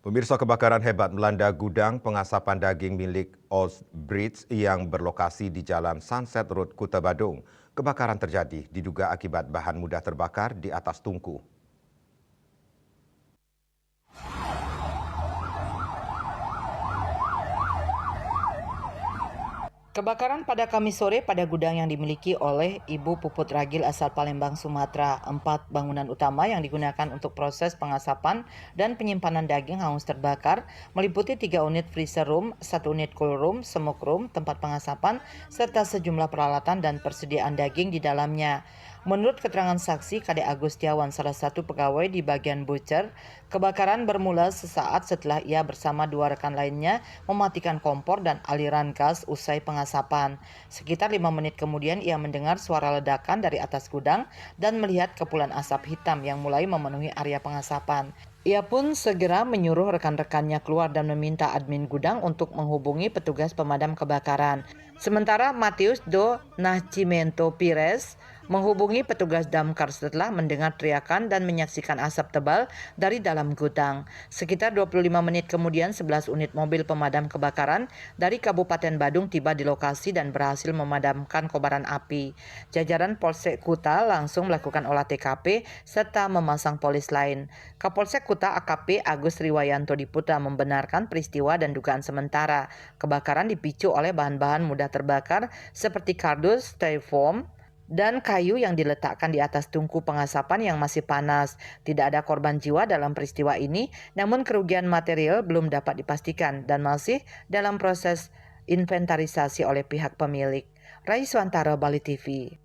Pemirsa, kebakaran hebat melanda gudang pengasapan daging milik Osbridge yang berlokasi di Jalan Sunset Road, Kuta Badung. Kebakaran terjadi diduga akibat bahan mudah terbakar di atas tungku. Kebakaran pada Kamis sore pada gudang yang dimiliki oleh Ibu Puput Ragil asal Palembang, Sumatera. 4 bangunan utama yang digunakan untuk proses pengasapan dan penyimpanan daging hangus terbakar, meliputi 3 unit freezer room, 1 unit cool room, smoke room, tempat pengasapan, serta sejumlah peralatan dan persediaan daging di dalamnya. Menurut keterangan saksi Kade Agustiawan, salah satu pegawai di bagian butcher, kebakaran bermula sesaat setelah ia bersama 2 rekan lainnya mematikan kompor dan aliran gas usai pengasapan. Sekitar 5 menit kemudian ia mendengar suara ledakan dari atas gudang dan melihat kepulan asap hitam yang mulai memenuhi area pengasapan. Ia pun segera menyuruh rekan-rekannya keluar dan meminta admin gudang untuk menghubungi petugas pemadam kebakaran. Sementara Matius do Nascimento Pires menghubungi petugas damkar setelah mendengar teriakan dan menyaksikan asap tebal dari dalam gudang. Sekitar 25 menit kemudian 11 unit mobil pemadam kebakaran dari Kabupaten Badung tiba di lokasi dan berhasil memadamkan kobaran api. Jajaran Polsek Kuta langsung melakukan olah TKP serta memasang polis lain. Kapolsek Kuta AKP Agus Riwayanto Diputra membenarkan peristiwa dan dugaan sementara. Kebakaran dipicu oleh bahan-bahan mudah terbakar seperti kardus, styrofoam, dan kayu yang diletakkan di atas tungku pengasapan yang masih panas. Tidak ada korban jiwa dalam peristiwa ini, namun kerugian material belum dapat dipastikan dan masih dalam proses inventarisasi oleh pihak pemilik. Raiswantara, Bali TV.